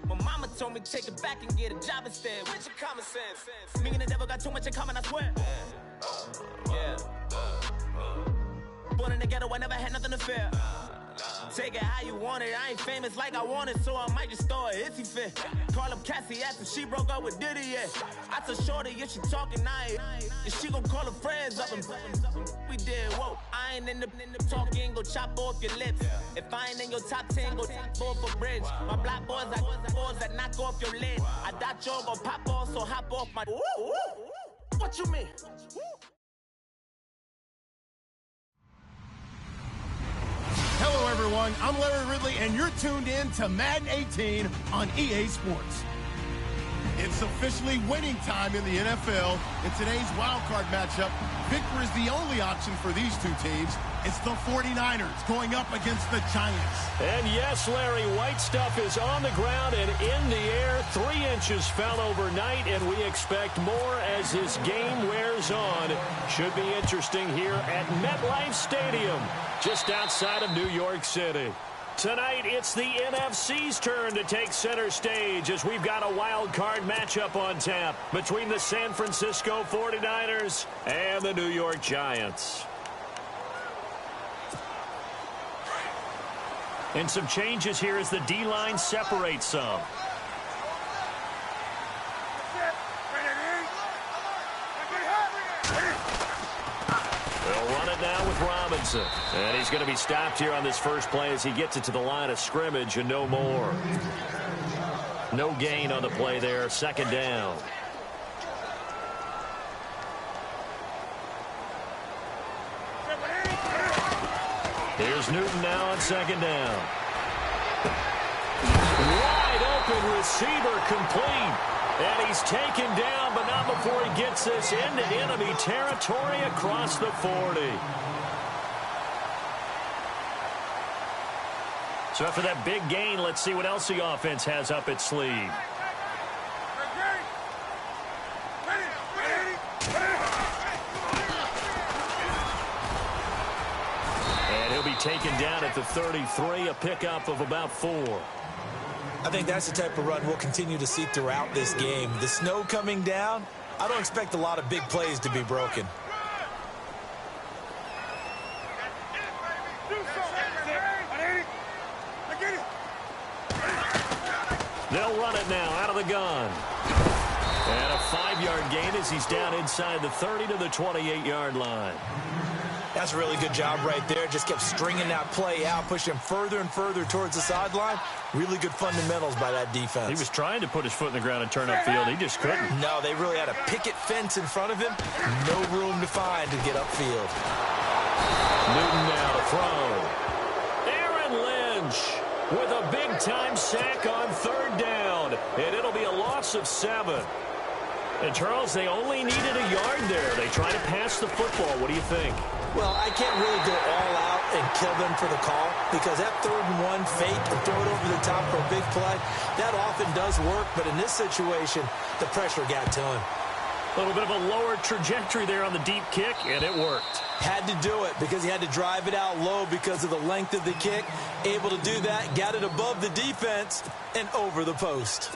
My mama told me take it back and get a job instead. Where's your common sense? Me and the devil got too much in common, I swear. Yeah. Born in the ghetto, I never had nothing to fear. Take it how you want it. I ain't famous like I want it, so I might just throw it if he fit. Call up Cassie after she broke up with Diddy, yeah. I told Shorty if she talking, and she gon' call her friends up and we did, whoa. I ain't in the talking, go chop off your lips. If I ain't in your top 10, go top 4 for bridge. My black boys like boys that knock off your lid. I thought y'all gon' pop off, so hop off my. What you mean? Hello, everyone. I'm Larry Ridley, and you're tuned in to Madden 18 on EA Sports. It's officially winning time in the NFL. In today's wildcard matchup, victory is the only option for these two teams. It's the 49ers going up against the Giants. And yes, Larry, white stuff is on the ground and in the air. 3 inches fell overnight, and we expect more as this game wears on. Should be interesting here at MetLife Stadium, just outside of New York City. Tonight, it's the NFC's turn to take center stage as we've got a wild card matchup on tap between the San Francisco 49ers and the New York Giants. And some changes here as the D-line separates some. They'll run it now with Robinson. And he's going to be stopped here on this first play as he gets it to the line of scrimmage and no more. No gain on the play there. Second down. Here's Newton now on second down. Wide open receiver complete. And he's taken down, but not before he gets this into enemy territory across the 40. So after that big gain, let's see what else the offense has up its sleeve. And he'll be taken down at the 33, a pickup of about 4. I think that's the type of run we'll continue to see throughout this game. The snow coming down, I don't expect a lot of big plays to be broken. They'll run it now out of the gun. And a 5-yard gain as he's down inside the 30 to the 28-yard line. That's a really good job right there. Just kept stringing that play out, pushing further and further towards the sideline. Really good fundamentals by that defense. He was trying to put his foot in the ground and turn upfield. He just couldn't. No, they really had a picket fence in front of him. No room to find to get upfield. Newton now to throw. Aaron Lynch with a big-time sack on third down. And it'll be a loss of 7. And, Charles, they only needed a yard there. They try to pass the football. What do you think? Well, I can't really go all out and kill them for the call because that 3rd and 1 fake and throw it over the top for a big play, that often does work. But in this situation, the pressure got to him. A little bit of a lower trajectory there on the deep kick, and it worked. Had to do it because he had to drive it out low because of the length of the kick. Able to do that, got it above the defense and over the post.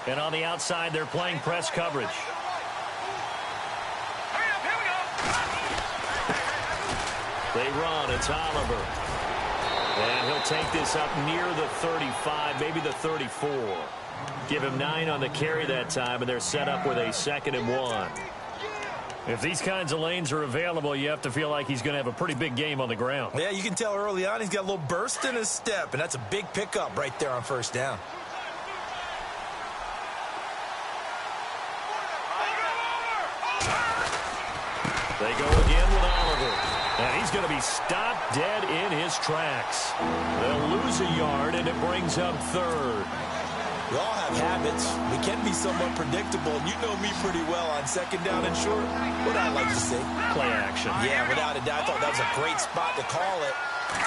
And on the outside, they're playing press coverage. They run. It's Oliver. And he'll take this up near the 35, maybe the 34. Give him 9 on the carry that time, and they're set up with a 2nd and 1. If these kinds of lanes are available, you have to feel like he's going to have a pretty big game on the ground. Yeah, you can tell early on he's got a little burst in his step, and that's a big pickup right there on first down. They go again with Oliver. And he's going to be stopped dead in his tracks. They'll lose a yard, and it brings up 3rd. We all have habits. We can be somewhat predictable, and you know me pretty well on 2nd down and short. What I like to see. Play action. Yeah, without a doubt. I thought that was a great spot to call it.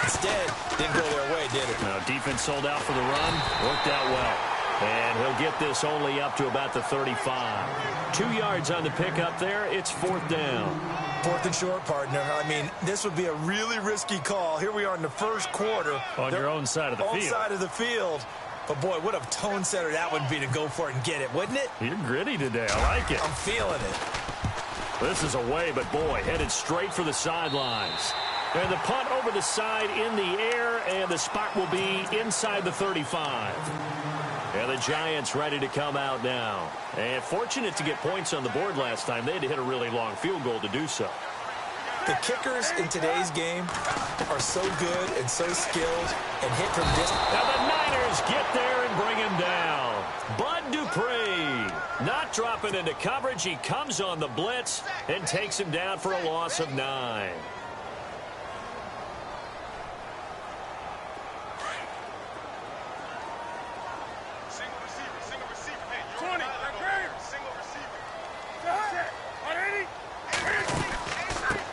Instead, didn't go their way, did it? No, defense sold out for the run. Worked out well. And he'll get this only up to about the 35. 2 yards on the pickup there. It's 4th down. 4th and short, partner. I mean, this would be a really risky call. Here we are in the first quarter. On your own side of the field. Own side of the field. But, boy, what a tone setter that would be to go for it and get it, wouldn't it? You're gritty today. I like it. I'm feeling it. This is away, but, boy, headed straight for the sidelines. And the punt over the side in the air, and the spot will be inside the 35. And the Giants ready to come out now. And fortunate to get points on the board last time. They had to hit a really long field goal to do so. The kickers in today's game are so good and so skilled and hit from distance. Now the Niners get there and bring him down. Bud Dupree not dropping into coverage. He comes on the blitz and takes him down for a loss of 9.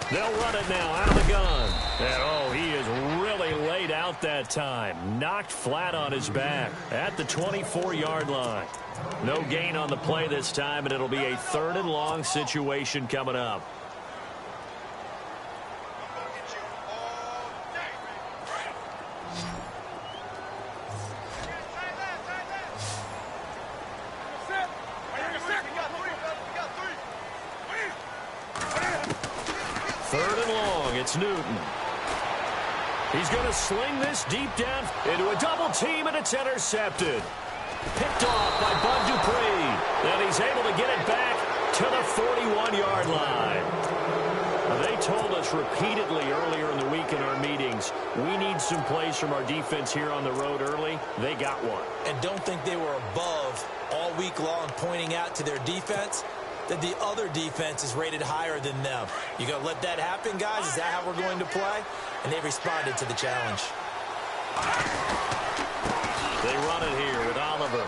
They'll run it now out of the gun. And, oh, he is really laid out that time. Knocked flat on his back at the 24-yard line. No gain on the play this time, and it'll be a 3rd and long situation coming up. It's Newton. He's going to sling this deep down into a double team, and it's intercepted. Picked off by Bud Dupree. And he's able to get it back to the 41-yard line. Now, they told us repeatedly earlier in the week in our meetings, we need some plays from our defense here on the road early. They got one. And don't think they were above all week long pointing out to their defense that the other defense is rated higher than them. You going to let that happen, guys? Is that how we're going to play? And they responded to the challenge. They run it here with Oliver.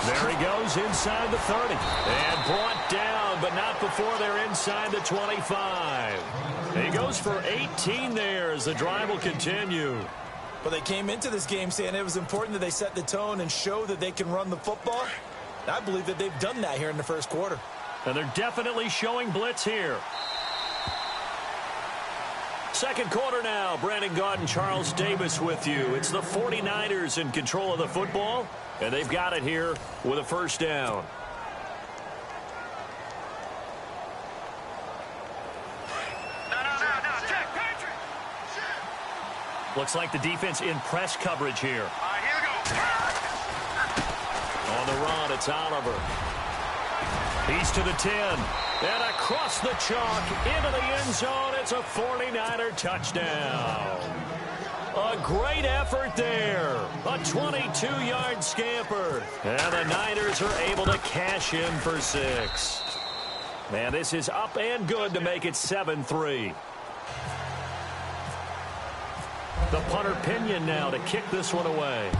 There he goes inside the 30. And brought down, but not before they're inside the 25. He goes for 18 there as the drive will continue. Well, they came into this game saying it was important that they set the tone and show that they can run the football. I believe that they've done that here in the first quarter. And they're definitely showing blitz here. Second quarter now. Brandon Gaudin, Charles Davis with you. It's the 49ers in control of the football, and they've got it here with a 1st down. Looks like the defense in press coverage here. On the run, it's Oliver. He's to the 10. And across the chalk into the end zone. It's a 49er touchdown. A great effort there. A 22-yard scamper. And the Niners are able to cash in for 6. Man, this is up and good to make it 7-3. The punter Pinion now to kick this one away.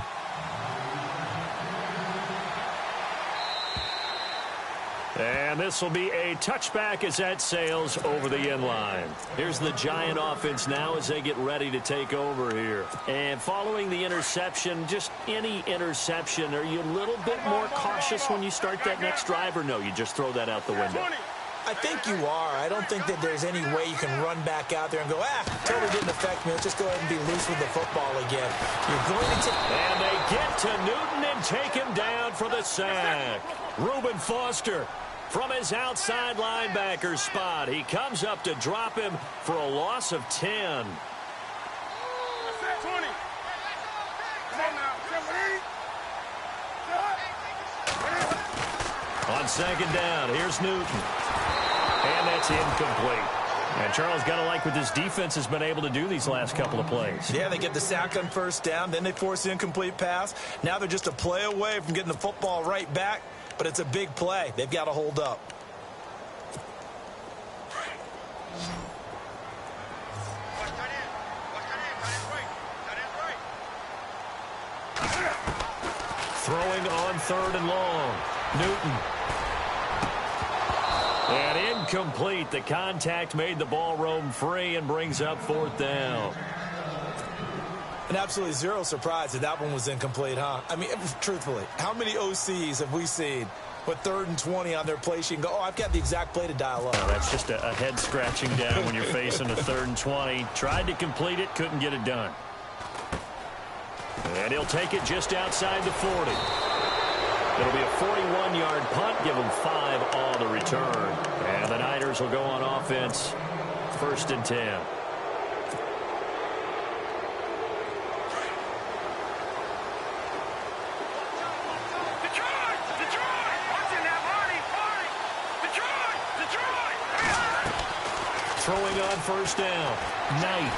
And this will be a touchback as that sails over the end line. Here's the Giant offense now as they get ready to take over here. And following the interception, just any interception, are you a little bit more cautious when you start that next drive, or no, you just throw that out the window? I think you are. I don't think that there's any way you can run back out there and go, totally didn't affect me. Let's just go ahead and be loose with the football again. You're going to take... And they get to Newton and take him down for the sack. Reuben Foster from his outside linebacker spot. He comes up to drop him for a loss of 10. 20. Come on now. On second down, here's Newton. And that's incomplete. And Charles, got to like what this defense has been able to do these last couple of plays. Yeah, they get the sack on first down, then they force the incomplete pass. Now they're just a play away from getting the football right back, but it's a big play. They've got to hold up. Throwing on third and long. Newton. And incomplete. The contact made the ball roam free and brings up fourth down. And absolutely zero surprise that that one was incomplete, huh? I mean, truthfully, how many OCs have we seen with 3rd and 20 on their play sheet and go, oh, I've got the exact play to dial up? Well, that's just a head scratching down when you're facing a 3rd and 20. Tried to complete it, couldn't get it done. And he'll take it just outside the 40. It'll be a 41-yard punt, give him 5 on the return. And the Niners will go on offense, 1st and 10. Throwing on 1st down. Knight.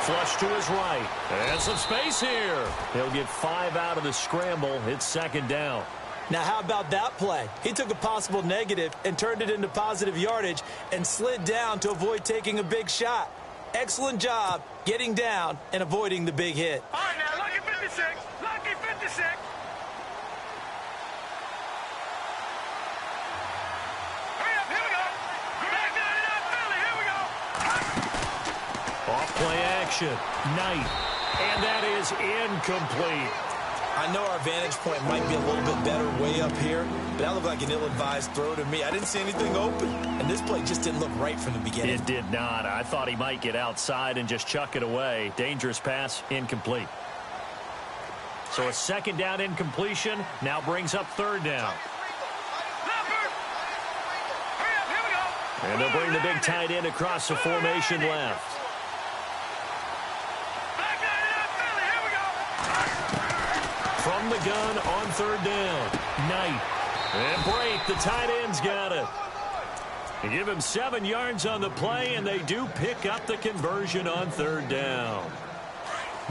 Flush to his right. And some space here. He'll get 5 out of the scramble. It's 2nd down. Now, how about that play? He took a possible negative and turned it into positive yardage and slid down to avoid taking a big shot. Excellent job getting down and avoiding the big hit. All right, now, lucky 56. Lucky 56. Off-play action. Knight. And that is incomplete. I know our vantage point might be a little bit better way up here, but that looked like an ill-advised throw to me. I didn't see anything open, and this play just didn't look right from the beginning. It did not. I thought he might get outside and just chuck it away. Dangerous pass, incomplete. So a 2nd down incompletion now brings up 3rd down. And they'll bring the big tight end across the formation left. From the gun on 3rd down. Knight. And break. The tight end's got it. They give him 7 yards on the play, and they do pick up the conversion on 3rd down.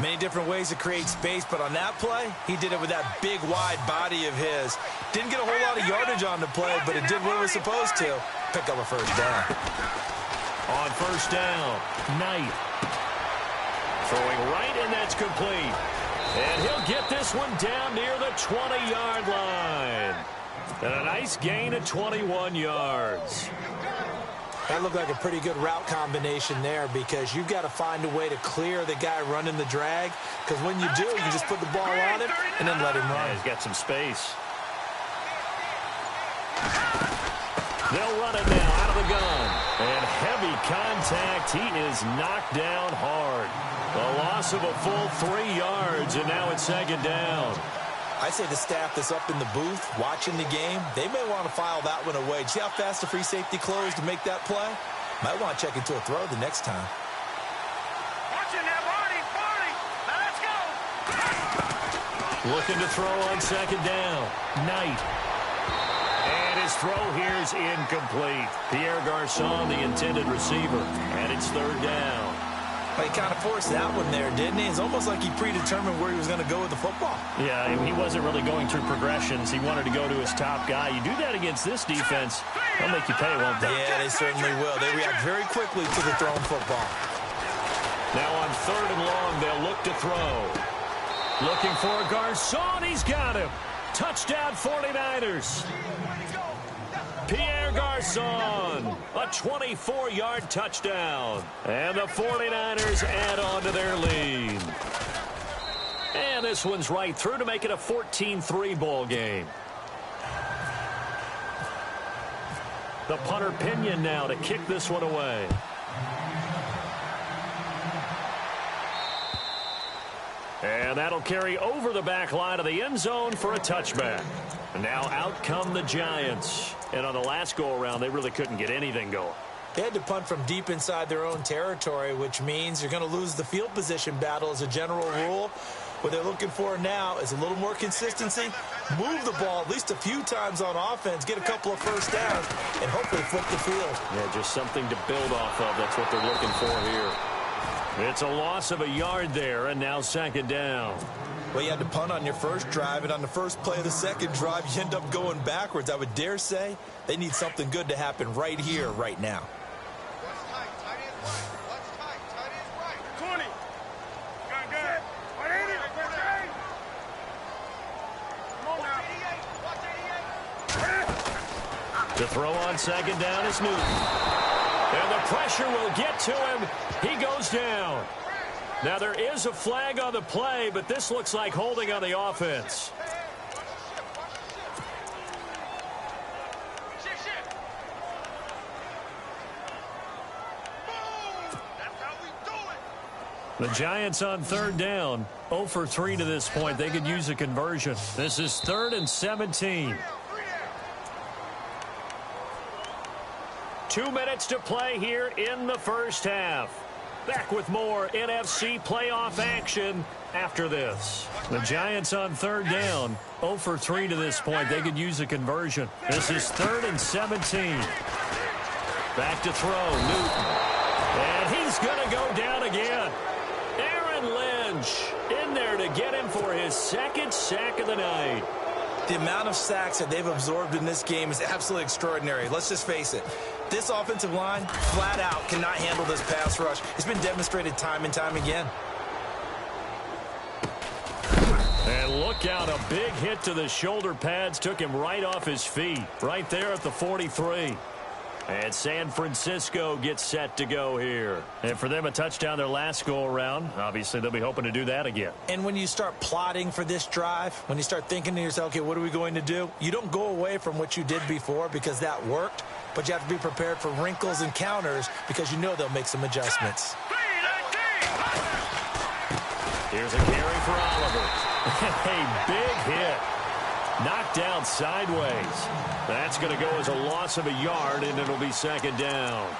Many different ways to create space, but on that play, he did it with that big, wide body of his. Didn't get a whole lot of yardage on the play, but it did what it was supposed to. Pick up a 1st down. On 1st down, Knight. Throwing right, and that's complete. And he'll get this one down near the 20-yard line. And a nice gain of 21 yards. That looked like a pretty good route combination there because you've got to find a way to clear the guy running the drag, because when you do, you just put the ball on him and then let him run. Yeah, he's got some space. They'll run it now out of the gun. And heavy contact. He is knocked down hard. A loss of a full 3 yards, and now it's 2nd down. I say the staff that's up in the booth watching the game, they may want to file that one away. See how fast the free safety closed to make that play? Might want to check into a throw the next time. Watching that, Barney. Now let's go. Looking to throw on 2nd down. Knight. And his throw here's incomplete. Pierre Garçon, the intended receiver. And it's 3rd down. He kind of forced that one there, didn't he? It's almost like he predetermined where he was going to go with the football. Yeah, he wasn't really going through progressions. He wanted to go to his top guy. You do that against this defense, they'll make you pay, won't they? Yeah, they certainly will. They react very quickly to the thrown football. Now on 3rd and long, they'll look to throw. Looking for Garçon. He's got him. Touchdown 49ers. Pierre Garçon, a 24-yard touchdown. And the 49ers add on to their lead. And this one's right through to make it a 14-3 ball game. The punter Pinion now to kick this one away. And that'll carry over the back line of the end zone for a touchback. And now out come the Giants. And on the last go-around, they really couldn't get anything going. They had to punt from deep inside their own territory, which means you're going to lose the field position battle as a general rule. What they're looking for now is a little more consistency, move the ball at least a few times on offense, get a couple of 1st downs, and hopefully flip the field. Yeah, just something to build off of. That's what they're looking for here. It's a loss of a yard there, and now 2nd down. Well, you had to punt on your first drive, and on the first play of the second drive, you end up going backwards. I would dare say they need something good to happen right here, right now. What's tight? Tight end's right. What's tight? Tight end's right. 20. Good. 180. Come on now. Watch 88. The throw on 2nd down is Newton. And the pressure will get to him. He goes down. Now there is a flag on the play, but this looks like holding on the offense. The Giants on third down, 0 for 3 to this point. They could use a conversion. This is 3rd and 17. 2 minutes to play here in the first half. Back with more NFC playoff action after this. The Giants on third down, 0 for 3 to this point. They could use a conversion. This is 3rd and 17. Back to throw, Newton. And he's going to go down again. Lynch in there to get him for his 2nd sack of the night. The amount of sacks that they've absorbed in this game is absolutely extraordinary. Let's just face it. This offensive line, flat out, cannot handle this pass rush. It's been demonstrated time and time again. And look out, a big hit to the shoulder pads took him right off his feet. Right there at the 43. And San Francisco gets set to go here. And for them, a touchdown their last go-around. Obviously, they'll be hoping to do that again. And when you start plotting for this drive, when you start thinking to yourself, okay, what are we going to do? You don't go away from what you did before because that worked, but you have to be prepared for wrinkles and counters because you know they'll make some adjustments. Here's a carry for Oliver. A big hit. Knocked down sideways. That's going to go as a loss of a yard, and it'll be 2nd down.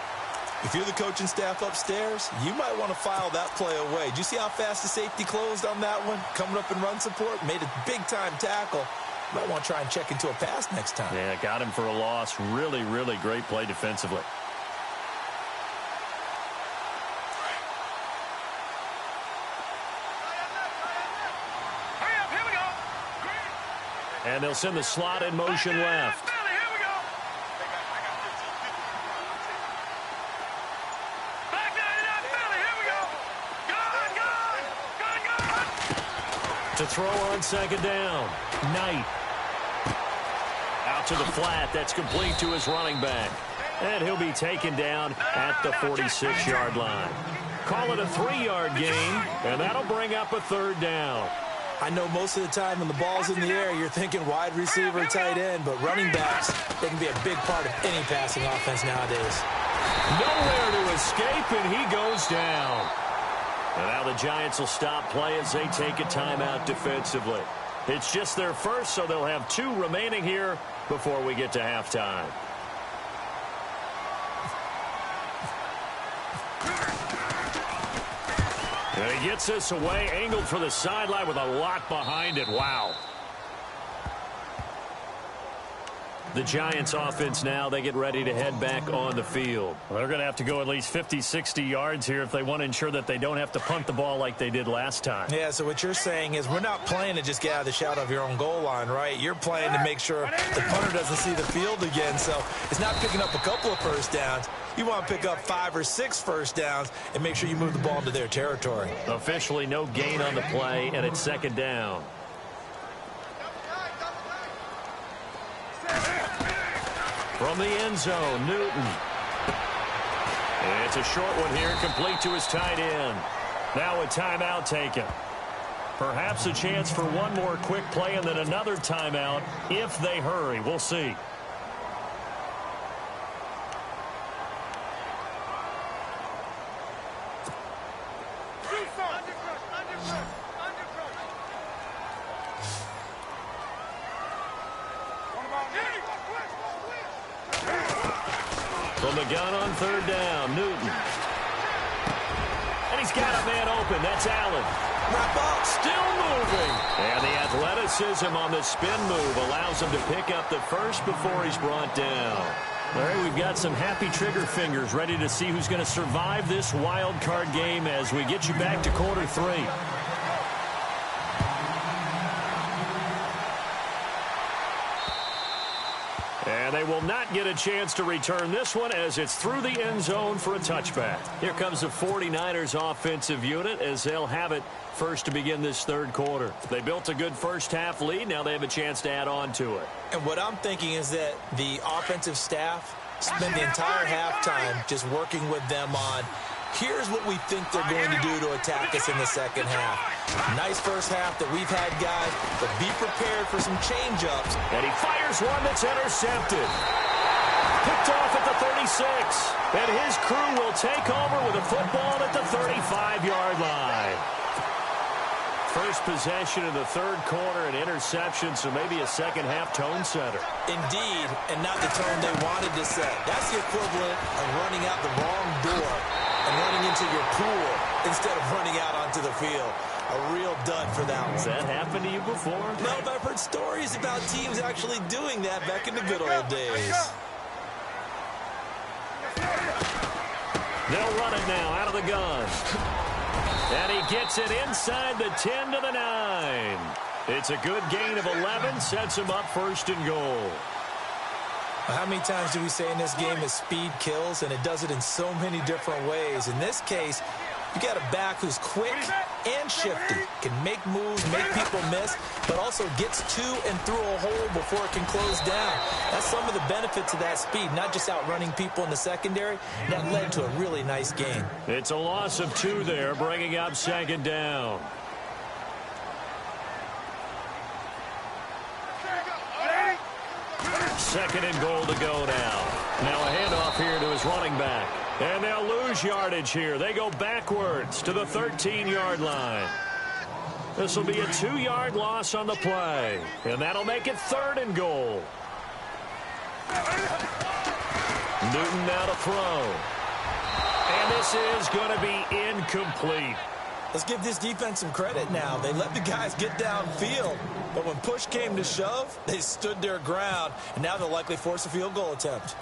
If you're the coaching staff upstairs, you might want to file that play away. Do you see how fast the safety closed on that one? Coming up in run support, made a big-time tackle. You might want to try and check into a pass next time. Yeah, got him for a loss. Really, really great play defensively. And they'll send the slot in motion left. To throw on 2nd down. Knight. Out to the flat. That's complete to his running back. And he'll be taken down at the 46-yard line. Call it a 3-yard gain, and that'll bring up a 3rd down. I know most of the time when the ball's in the air, you're thinking wide receiver, tight end, but running backs, they can be a big part of any passing offense nowadays. Nowhere to escape, and he goes down. And now the Giants will stop play as they take a timeout defensively. It's just their first, so they'll have 2 remaining here before we get to halftime. And he gets this away, angled for the sideline with a lot behind it. Wow. The Giants offense now, they get ready to head back on the field. Well, they're going to have to go at least 50, 60 yards here if they want to ensure that they don't have to punt the ball like they did last time. Yeah, so what you're saying is we're not playing to just get out of the shadow of your own goal line, right? You're playing to make sure the punter doesn't see the field again. So it's not picking up a couple of first downs. You want to pick up 5 or 6 first downs and make sure you move the ball into their territory. Officially no gain on the play, and it's 2nd down. From the end zone, Newton. And it's a short one here, complete to his tight end. Now a timeout taken. Perhaps a chance for one more quick play and then another timeout if they hurry. We'll see. From the gun on 3rd down, Newton. And he's got a man open. That's Allen. Still moving. And the athleticism on the spin move allows him to pick up the first before he's brought down. All right, we've got some happy trigger fingers ready to see who's going to survive this wild card game as we get you back to quarter 3. And they will not get a chance to return this one as it's through the end zone for a touchback. Here comes the 49ers offensive unit as they'll have it first to begin this 3rd quarter. They built a good first half lead. Now they have a chance to add on to it. And what I'm thinking is that the offensive staff spend the entire halftime just working with them on Here's what we think they're going to do to attack us in the second half. Nice first half that we've had, guys, but be prepared for some change-ups. And he fires one that's intercepted. Picked off at the 36. And his crew will take over with a football at the 35-yard line. First possession of the third quarter, an interception, so maybe a second-half tone setter. Indeed, and not the tone they wanted to set. That's the equivalent of running out the wrong door and running into your pool instead of running out onto the field. A real dud for that one. Has that happened to you before? No, but I've heard stories about teams actually doing that back in the good old days. They'll run it now out of the gun. And he gets it inside the 10 to the 9. It's a good gain of 11, sets him up first and goal. How many times do we say in this game that speed kills, and it does it in so many different ways? In this case, you got a back who's quick and shifty, can make moves, make people miss, but also gets to and through a hole before it can close down. That's some of the benefits of that speed, not just outrunning people in the secondary. That led to a really nice game. It's a loss of 2 there, bringing up second down. Second and goal to go now. Now a handoff here to his running back. And they'll lose yardage here. They go backwards to the 13-yard line. This will be a 2-yard loss on the play. And that'll make it third and goal. Newton now to throw. And this is going to be incomplete. Let's give this defense some credit now. They let the guys get downfield, but when push came to shove, they stood their ground, and now they'll likely force a field goal attempt.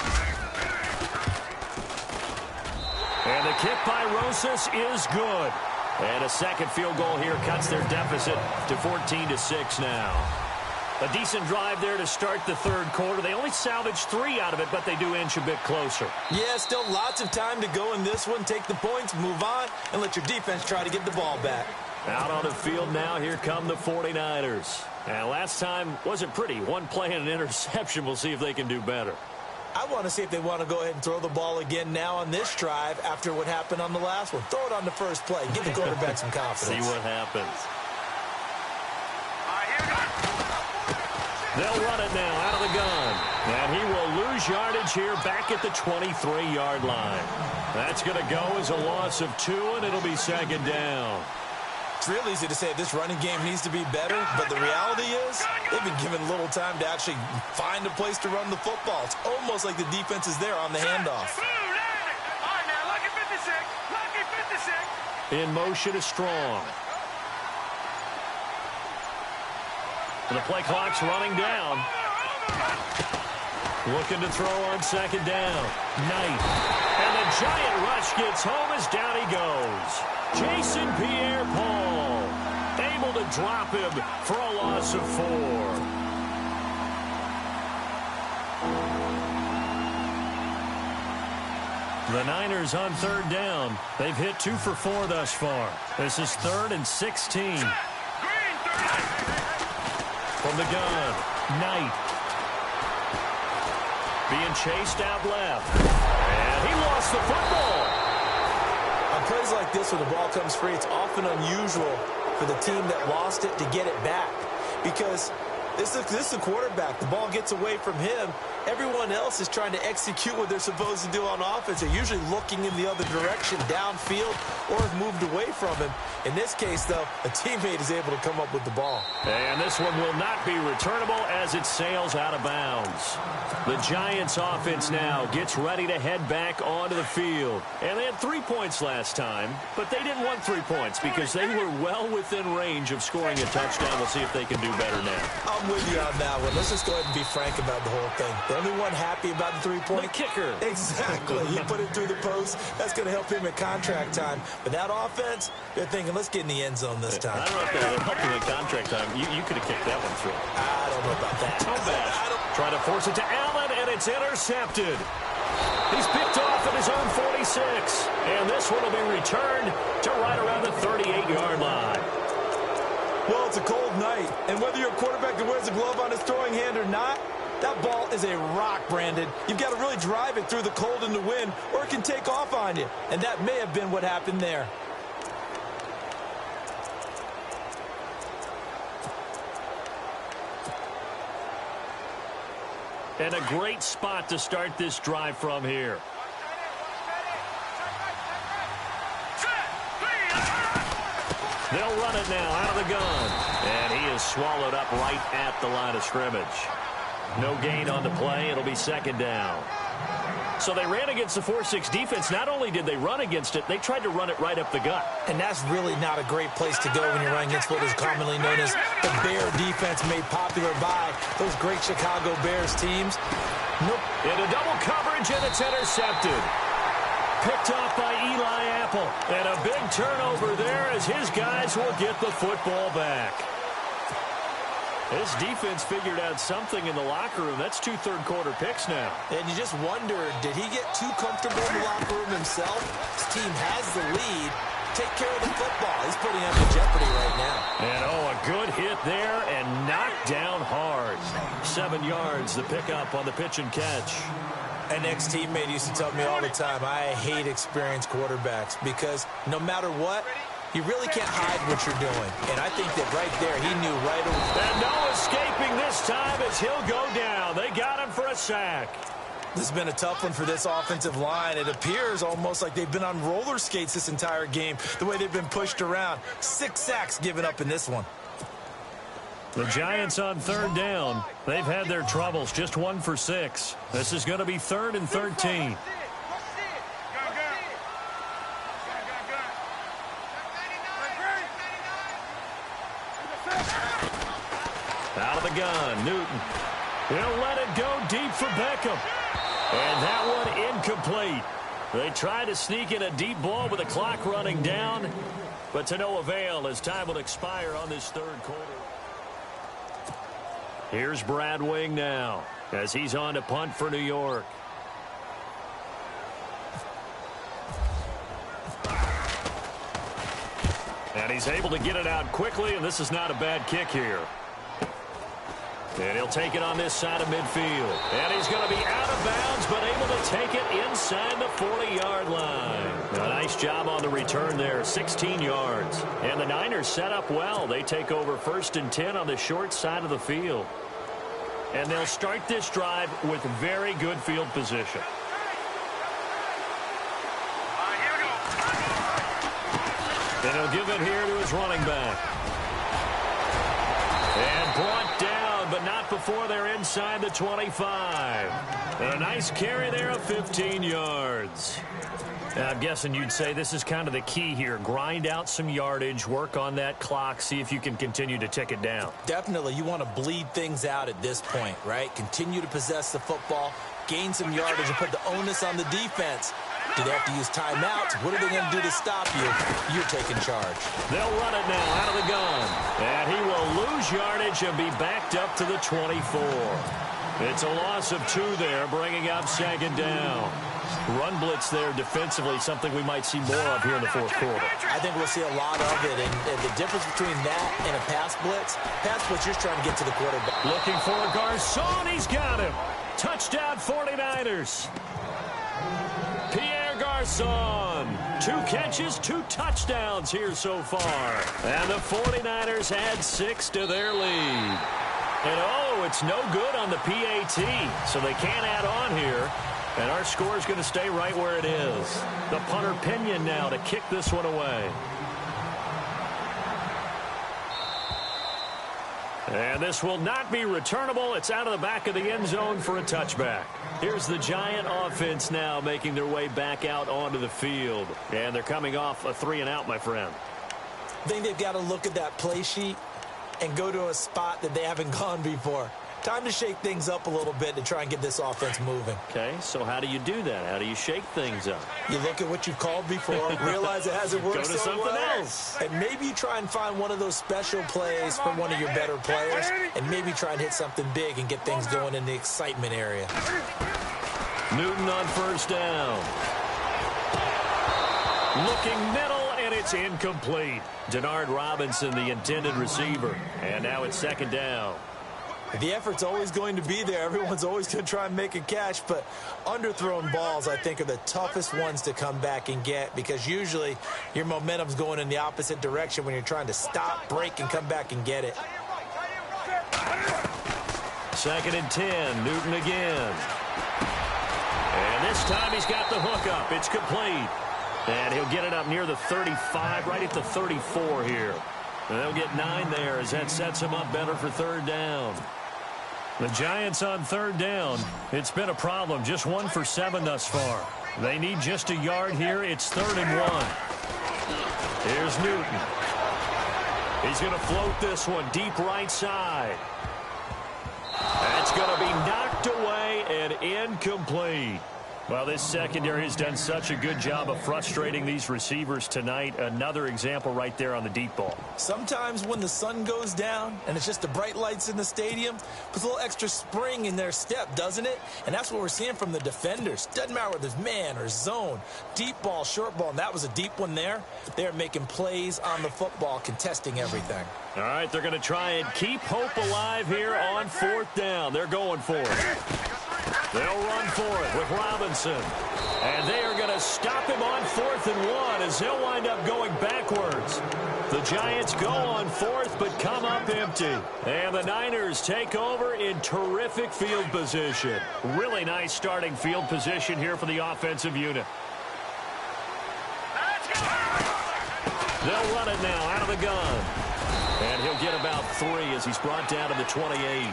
And the kick by Rosas is good. And a second field goal here cuts their deficit to 14-6 now. A decent drive there to start the third quarter. They only salvaged 3 out of it, but they do inch a bit closer. Yeah, still lots of time to go in this one. Take the points, move on, and let your defense try to get the ball back. Out on the field now, here come the 49ers. And last time wasn't pretty. One play and an interception. We'll see if they can do better. I want to see if they want to go ahead and throw the ball again now on this drive after what happened on the last one. Throw it on the first play. Give the quarterback some confidence. See what happens. They'll run it now out of the gun. And he will lose yardage here back at the 23-yard line. That's going to go as a loss of 2, and it'll be second down. It's real easy to say this running game needs to be better, but the reality is they've been given little time to actually find a place to run the football. It's almost like the defense is there on the handoff. In motion is Strong. The play clock's running down. Looking to throw on second down. Knight. And the giant rush gets home as down he goes. Jason Pierre-Paul able to drop him for a loss of 4. The Niners on third down. They've hit 2 for 4 thus far. This is 3rd and 16. From the gun, Knight. Being chased out left. And he lost the football. On plays like this where the ball comes free, it's often unusual for the team that lost it to get it back. Because this is the quarterback. The ball gets away from him. Everyone else is trying to execute what they're supposed to do on offense. They're usually looking in the other direction, downfield, or have moved away from him. In this case, though, a teammate is able to come up with the ball. And this one will not be returnable as it sails out of bounds. The Giants offense now gets ready to head back onto the field. And they had 3 points last time, but they didn't want 3 points because they were well within range of scoring a touchdown. We'll see if they can do better now. I'm with you on that one. Let's just go ahead and be frank about the whole thing. The only one happy about the 3-point? The kicker. Exactly. You put it through the post. That's going to help him at contract time. But that offense, they're thinking, let's get in the end zone this time. I don't know if that helped him at contract time. You could have kicked that one through. I don't know about that. Try to force it to Allen, and it's intercepted. He's picked off at his own 46. And this one will be returned to right around the 38-yard line. Well, it's a cold night, and whether you're a quarterback that wears a glove on his throwing hand or not, That ball is a rock, Brandon. You've got to really drive it through the cold and the wind, or it can take off on you. And that may have been what happened there. And a great spot to start this drive from here. They'll run it now out of the gun. And he is swallowed up right at the line of scrimmage. No gain on the play. It'll be second down. So they ran against the 4-6 defense. Not only did they run against it, they tried to run it right up the gut. And that's really not a great place to go when you're running against what is commonly known as the Bear defense, made popular by those great Chicago Bears teams. Nope. Into double coverage, and it's intercepted. Picked off by Eli Apple. And a big turnover there as his guys will get the football back. This defense figured out something in the locker room. That's 2 third-quarter picks now. And you just wonder, did he get too comfortable in the locker room himself? His team has the lead. Take care of the football. He's putting him in jeopardy right now. And, a good hit there and knocked down hard. 7 yards, the pickup on the pitch and catch. An ex-teammate used to tell me all the time, I hate experienced quarterbacks because no matter what, you really can't hide what you're doing. And I think that right there, he knew right away. And no escaping this time as he'll go down. They got him for a sack. This has been a tough one for this offensive line. It appears almost like they've been on roller skates this entire game, the way they've been pushed around. 6 sacks given up in this one. The Giants on third down. They've had their troubles, just 1 for 6. This is going to be 3rd and 13. Out of the gun, Newton. He'll let it go deep for Beckham. And that one incomplete. They tried to sneak in a deep ball with the clock running down, but to no avail as time will expire on this third quarter. Here's Brad Wing now as he's on to punt for New York. And he's able to get it out quickly, and this is not a bad kick here. And he'll take it on this side of midfield. And he's going to be out of bounds, but able to take it inside the 40-yard line. A nice job on the return there, 16 yards. And the Niners set up well. They take over 1st and 10 on the short side of the field. And they'll start this drive with very good field position. And he'll give it here to his running back. And brought down, but not before they're inside the 25. And a nice carry there of 15 yards. Now, I'm guessing you'd say this is kind of the key here. Grind out some yardage, work on that clock, see if you can continue to tick it down. Definitely. You want to bleed things out at this point, right? Continue to possess the football, gain some yardage, and put the onus on the defense. Do they have to use timeouts? What are they going to do to stop you? You're taking charge. They'll run it now out of the gun. And he will lose yardage and be backed up to the 24. It's a loss of 2 there, bringing up 2nd down. Run blitz there defensively, something we might see more of here in the 4th quarter. I think we'll see a lot of it, and the difference between that and a pass blitz just trying to get to the quarterback. Looking for a Garcon, he's got him. Touchdown 49ers. Pierre Garcon, 2 catches, 2 touchdowns here so far. And the 49ers add 6 to their lead. And it's no good on the PAT, so they can't add on here. And our score is going to stay right where it is. The punter Pinion now to kick this one away. And this will not be returnable. It's out of the back of the end zone for a touchback. Here's the Giant offense now making their way back out onto the field. And they're coming off a 3-and-out, my friend. I think they've got to look at that play sheet and go to a spot that they haven't gone before. Time to shake things up a little bit to try and get this offense moving. Okay, so how do you do that? How do you shake things up? You look at what you've called before, realize it hasn't worked Go to something else. And maybe you try and find one of those special plays from one of your better players, and maybe try and hit something big and get things going in the excitement area. Newton on 1st down. Looking middle, and it's incomplete. Denard Robinson, the intended receiver. And now it's 2nd down. The effort's always going to be there. Everyone's always going to try and make a catch, but underthrown balls, I think, are the toughest ones to come back and get because usually your momentum's going in the opposite direction when you're trying to stop, break, and come back and get it. 2nd and 10, Newton again. And this time he's got the hook up. It's complete. And he'll get it up near the 35, right at the 34 here. And they'll get 9 there as that sets him up better for 3rd down. The Giants on 3rd down. It's been a problem. Just 1 for 7 thus far. They need just a yard here. It's 3rd and 1. Here's Newton. He's going to float this one deep right side. That's going to be knocked away and incomplete. Well, this secondary has done such a good job of frustrating these receivers tonight. Another example right there on the deep ball. Sometimes when the sun goes down and it's just the bright lights in the stadium, puts a little extra spring in their step, doesn't it? And that's what we're seeing from the defenders. Doesn't matter whether it's man or zone, deep ball, short ball, and that was a deep one there. They're making plays on the football, contesting everything. All right, they're going to try and keep hope alive here on 4th down. They're going for it. They'll run for it with Robinson. And they are going to stop him on 4th and 1 as they'll wind up going backwards. The Giants go on 4th but come up empty. And the Niners take over in terrific field position. Really nice starting field position here for the offensive unit. They'll run it now out of the gun. And he'll get about 3 as he's brought down to the 28.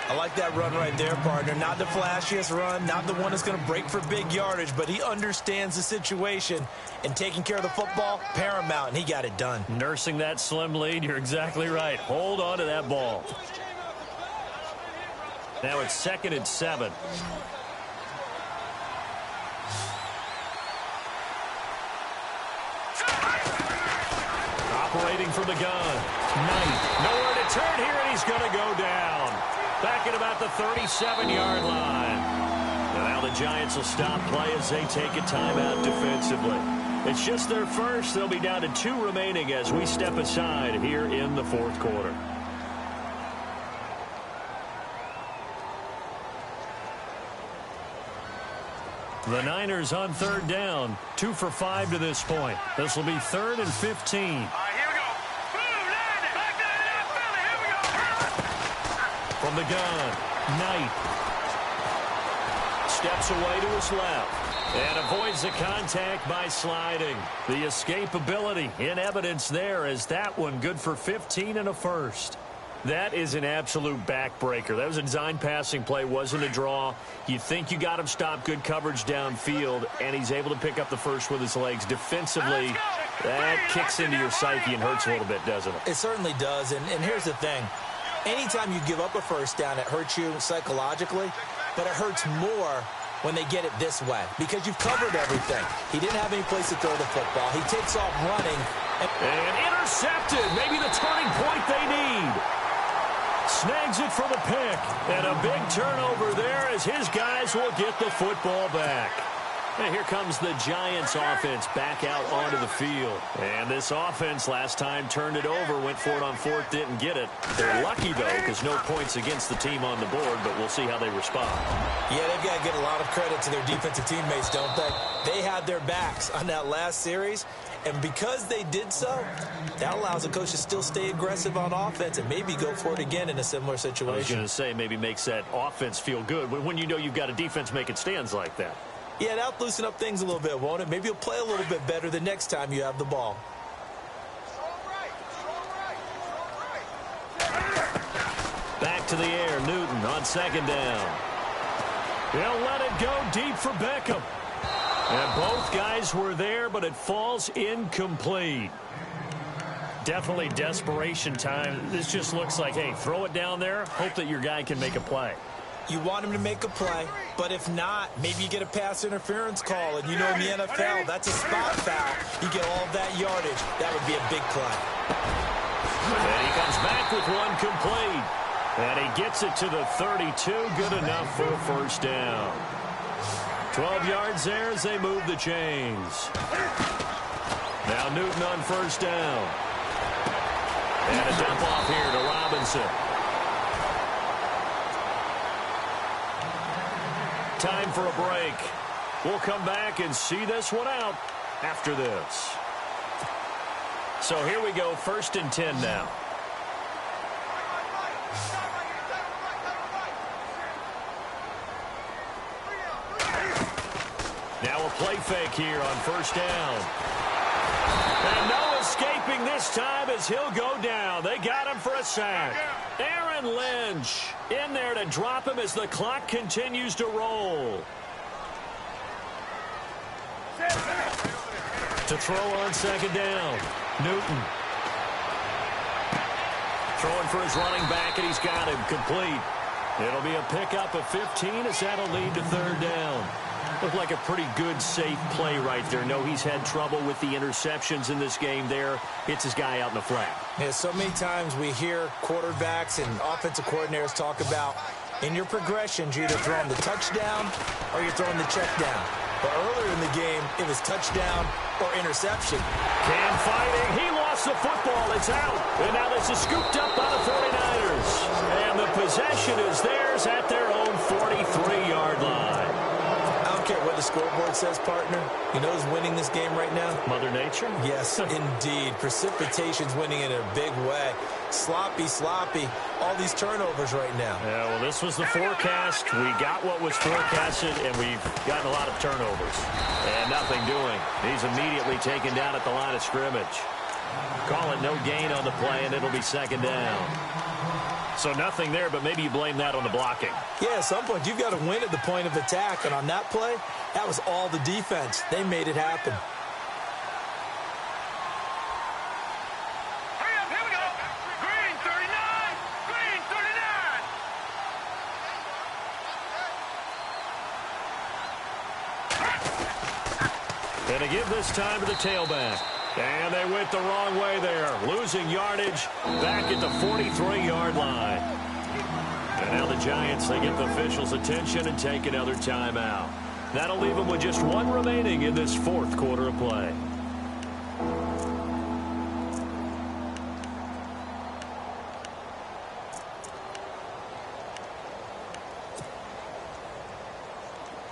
I like that run right there, partner. Not the flashiest run, not the one that's going to break for big yardage, but he understands the situation, and taking care of the football, paramount, and he got it done. Nursing that slim lead, you're exactly right. Hold on to that ball. Now it's 2nd and 7. Operating from the gun. Knight. Nowhere to turn here, and he's going to go down. Back at about the 37-yard line. Now the Giants will stop play as they take a timeout defensively. It's just their first. They'll be down to 2 remaining as we step aside here in the 4th quarter. The Niners on 3rd down. 2 for 5 to this point. This will be 3rd and 15. From the gun, Knight steps away to his left and avoids the contact by sliding. The escapability in evidence there as that one good for 15 and a first. That is an absolute backbreaker. That was a design passing play, wasn't a draw. You think you got him stopped, good coverage downfield, and he's able to pick up the first with his legs. Defensively, that kicks into your psyche and hurts a little bit, doesn't it? It certainly does, and here's the thing. Anytime you give up a first down, it hurts you psychologically, but it hurts more when they get it this way because you've covered everything. He didn't have any place to throw the football. He takes off running. And intercepted. Maybe the turning point they need. Snags it for the pick. And a big turnover there as his guys will get the football back. And here comes the Giants offense back out onto the field. And this offense last time turned it over, went for it on 4th, didn't get it. They're lucky, though, because no points against the team on the board, but we'll see how they respond. Yeah, they've got to get a lot of credit to their defensive teammates, don't they? They had their backs on that last series, and because they did so, that allows the coach to still stay aggressive on offense and maybe go for it again in a similar situation. I was going to say maybe makes that offense feel good when you know you've got a defense making stands like that. Yeah, that'll loosen up things a little bit, won't it? Maybe you'll play a little bit better the next time you have the ball. Back to the air, Newton on 2nd down. He'll let it go deep for Beckham. And both guys were there, but it falls incomplete. Definitely desperation time. This just looks like, hey, throw it down there, hope that your guy can make a play. You want him to make a play, but if not, maybe you get a pass interference call, and you know in the NFL, that's a spot foul. You get all of that yardage. That would be a big play. And he comes back with one complete. And he gets it to the 32. Good enough for a first down. 12 yards there as they move the chains. Now Newton on first down. And a dump off here to Robinson. Time for a break. We'll come back and see this one out after this. So here we go, 1st and 10 now. Now a play fake here on 1st down. And no escaping this time as he'll go down. They got him for a sack. Aaron Lynch in there to drop him as the clock continues to roll. To throw on 2nd down. Newton. Throwing for his running back, and he's got him complete. It'll be a pickup of 15 as that'll lead to 3rd down. Looked like a pretty good, safe play right there. No, he's had trouble with the interceptions in this game there. Hits his guy out in the flat. Yeah, so many times we hear quarterbacks and offensive coordinators talk about in your progressions, you're either throwing the touchdown or you're throwing the check down. But earlier in the game, it was touchdown or interception. Cam fighting. He lost the football. It's out. And now this is scooped up by the 49ers. And the possession is theirs at their own 43-yard line. I don't care what the scoreboard says, partner. You know who's winning this game right now? Mother Nature? Yes, indeed. Precipitation's winning in a big way. Sloppy, sloppy. All these turnovers right now. Yeah, well, this was the forecast. We got what was forecasted, and we've gotten a lot of turnovers. And nothing doing. He's immediately taken down at the line of scrimmage. Call it no gain on the play, and it'll be 2nd down. So nothing there, but maybe you blame that on the blocking. Yeah, at some point, you've got to win at the point of attack. And on that play, that was all the defense. They made it happen. Hurry up, here we go. Green 39. Green 39. And to give this time to the tailback. And they went the wrong way there. Losing yardage back at the 43-yard line. And now the Giants, they get the officials' attention and take another timeout. That'll leave them with just 1 remaining in this 4th quarter of play.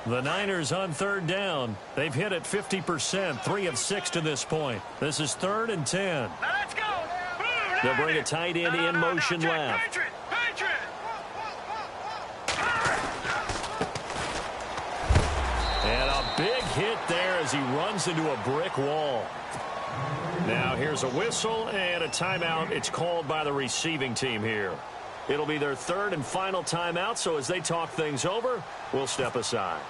The Niners on 3rd down. They've hit it 50%, 3 of 6 to this point. This is 3rd and 10. Now let's go. They'll bring a tight end in motion left. Patriot. And a big hit there as he runs into a brick wall. Now here's a whistle and a timeout. It's called by the receiving team here. It'll be their 3rd and final timeout, so as they talk things over, we'll step aside.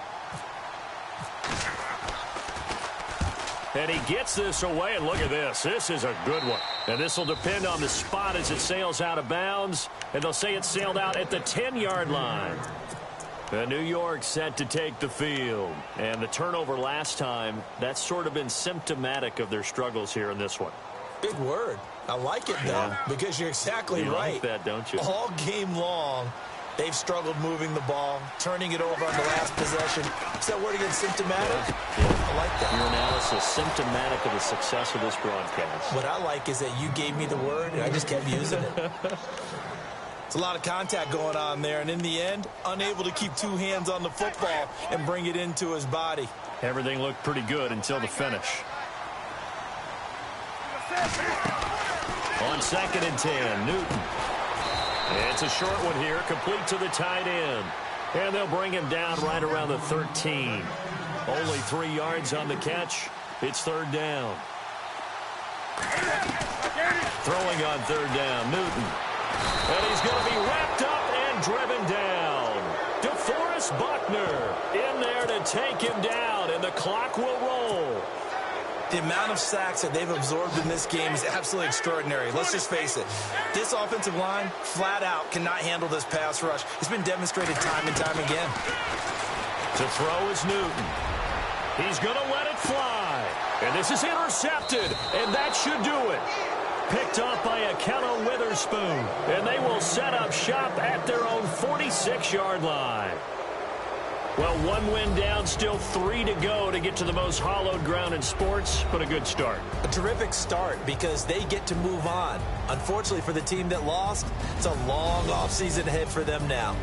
And he gets this away, and look at this. This is a good one. And this will depend on the spot as it sails out of bounds, and they'll say it sailed out at the 10-yard line. And New York set to take the field. And the turnover last time, that's sort of been symptomatic of their struggles here in this one. Big word. I like it, though, because you're exactly right. You like that, don't you? All game long, they've struggled moving the ball, turning it over on the last possession. Is that word again, symptomatic? Yeah. I like that. Your analysis, symptomatic of the success of this broadcast. What I like is that you gave me the word, and I just kept using it. It's a lot of contact going on there, and in the end, unable to keep 2 hands on the football and bring it into his body. Everything looked pretty good until the finish. On 2nd and 10, Newton. It's a short one here, complete to the tight end. And they'll bring him down right around the 13. Only 3 yards on the catch. It's 3rd down. Throwing on 3rd down, Newton. And he's going to be wrapped up and driven down. DeForest Buckner in there to take him down, and the clock will roll. The amount of sacks that they've absorbed in this game is absolutely extraordinary. Let's just face it. This offensive line, flat out, cannot handle this pass rush. It's been demonstrated time and time again. To throw is Newton. He's going to let it fly. And this is intercepted, and that should do it. Picked off by Akello Witherspoon. And they will set up shop at their own 46-yard line. Well, 1 win down, still 3 to go to get to the most hallowed ground in sports, but a good start. A terrific start because they get to move on. Unfortunately for the team that lost, it's a long offseason ahead for them now.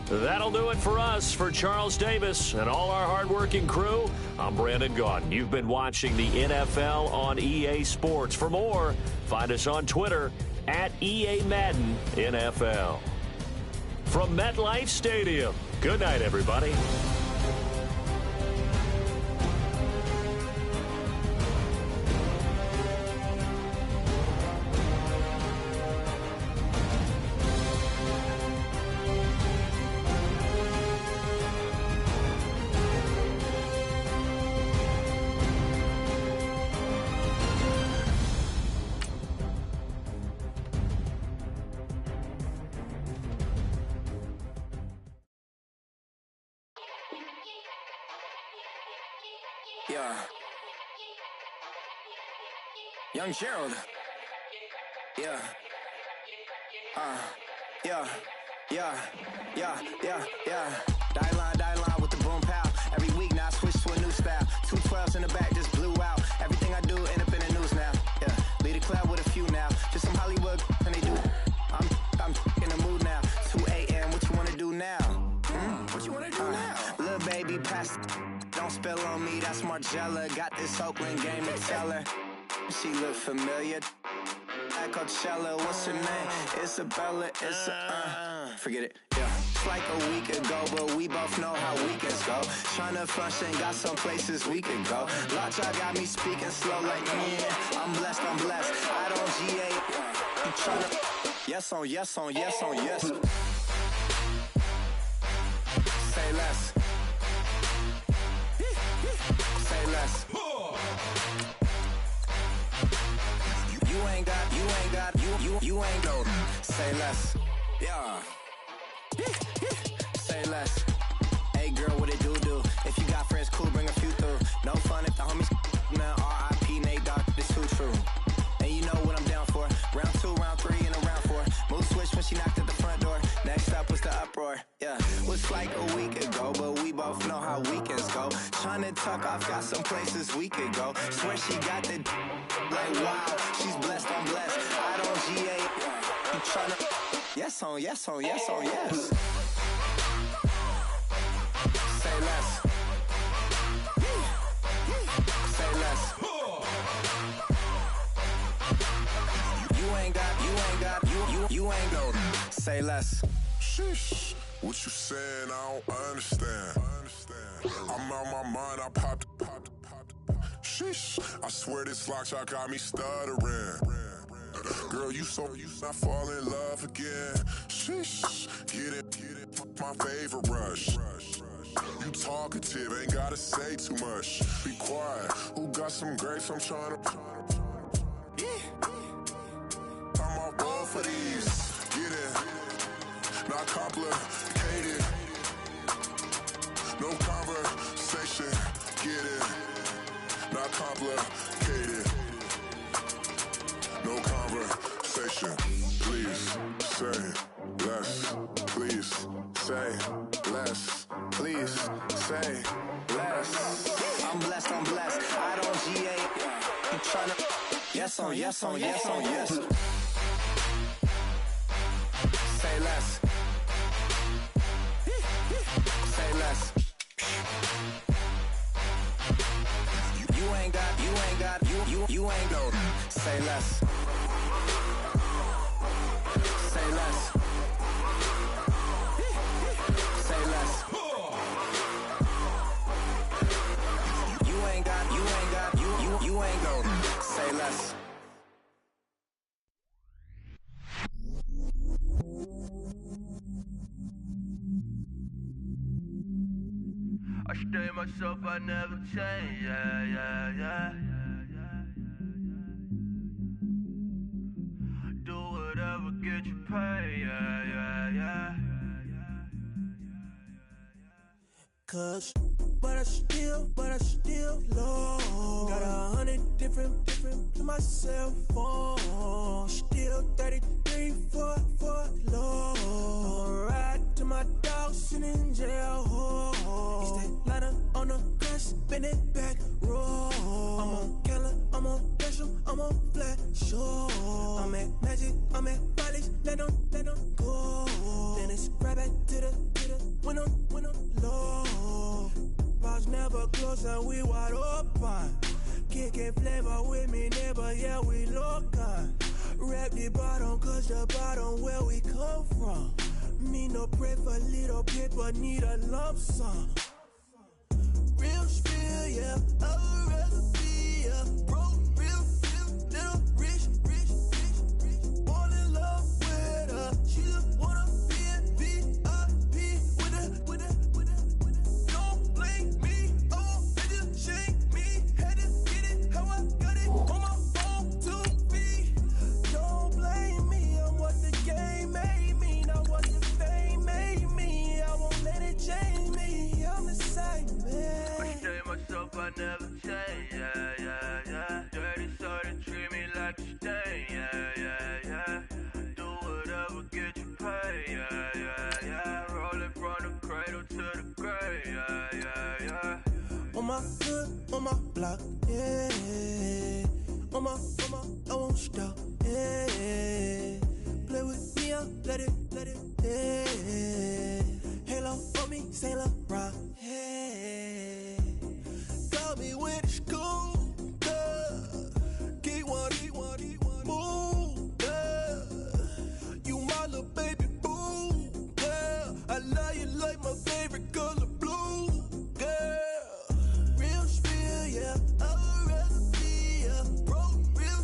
That'll do it for us. For Charles Davis and all our hardworking crew, I'm Brandon Gaudin. You've been watching the NFL on EA Sports. For more, find us on Twitter at EA Madden NFL. From MetLife Stadium, good night, everybody. Yeah. Young Gerald. Yeah. Yeah. Die line with the boom pow. Every week now I switch to a new style. 212s in the back just blew out. Everything I do end up in the news now. Yeah. Lead a club with a few now. Just some Hollywood and they do. I'm in the mood now. 2 a.m. What you wanna do now? What you wanna do now? Little baby pass. Don't spill on me, that's Margella. Got this Oakland game to tell her. She look familiar. At Coachella, what's her name? Isabella, forget it, yeah. It's like a week ago, but we both know how weekends go. Tryna function, got some places we could go. Lockjaw got me speaking slow like, yeah, I'm blessed. I don't GA, I'm tryna, yes on yes. Say less. Say less. You ain't no. Say less. Yeah. Say less. Hey girl, what it do? If you got friends, cool, bring a few through. No fun if the homies, man. R.I.P. Nate Dogg, this too true. And you know what I'm down for. Round 2, round 3, and a round 4. Move switch when she knocked at the front door. Next up was the uproar. Yeah, was like a week ago, but we both know how weekends go. Tryna tuck off, got some places we could go. Swear she got the like wow, she's blessed, I'm blessed. I don't GA. I'm tryna yes on yes. Say less. Say less. You ain't go. Say less. Sheesh. What you saying? I don't understand. I'm out my mind. I popped. Sheesh. I swear this lockjaw got me stuttering. Girl, you not fall in love again. Sheesh. Get it. My favorite rush. You talkative, ain't gotta say too much. Be quiet. Who got some grapes? I'm trying to. I'm all ball for these. Get it. Not complicated. No conversation. Get it. Not complicated. No conversation. Please say less. Please say less. Please say less. I'm blessed. I don't GA. I'm tryna yes on yes. Say less. Say less. You ain't no. Say less. Say less. Say less. You ain't no. Say less. I stay myself, I never change, yeah. Do whatever, get you paid, yeah. Cause, but I still low. Got 100 different to my cell phone. Still 33 for low. I'ma ride to my dog sitting in jail. He's that lighter on the grass, bend it back, roll. I'm on Keller, I'm on Gresham, I'm on Flat Shore. I'm at Magic, I'm at Riley's, let them go. Then it's right back to the doors and we wide open. Kicking flavor with me, neighbor, yeah, we local. Rap the bottom, cause the bottom where we come from. Me no pray for little paper, need a lump sum. Real spill, yeah, I would rather be, yeah. Broke, real, little rich. Fall in love with her, she just wanna be in VIP with her. Don't blame me, oh, bitch, shame me. Had to get it, how I got it, on my phone to be. Don't blame me, I'm what the game made me, not what the fame made me. I won't let it change me, I'm the same, man. I stay myself, I never change, yeah. Dirty sort of treat me like a stain, yeah. Do whatever, get you paid, yeah. Rolling from the cradle to the grave, yeah. On my hood, on my block, yeah. On my, I won't stop, yeah. Play with me, I'll let it, yeah. Halo on me, Saint Laurent, yeah. Got me with the school, Keep one, move, you my little baby boo, girl. I love you like my favorite color blue, girl. Real spill, yeah, I would rather be, yeah. Broke, real,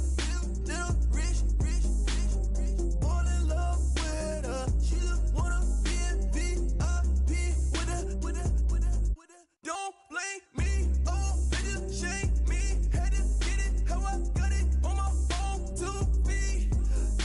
little rich. Fall in love with her, she just wanna be in VIP with her. Don't blame me, oh, bitch, shame me. Had to get it, how I got it, on my phone to be.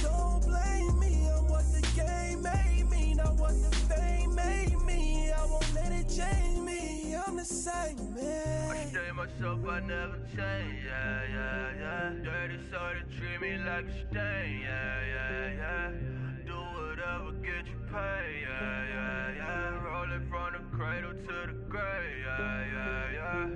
Don't blame me, I'm what the game made me, not what the fame made me. I won't let it change me, I'm the same, man. I stay myself, I never change, yeah. Dirty sort of treat me like a stain, yeah. Do whatever, get you paid, yeah. Rolling from the cradle to the grave, yeah.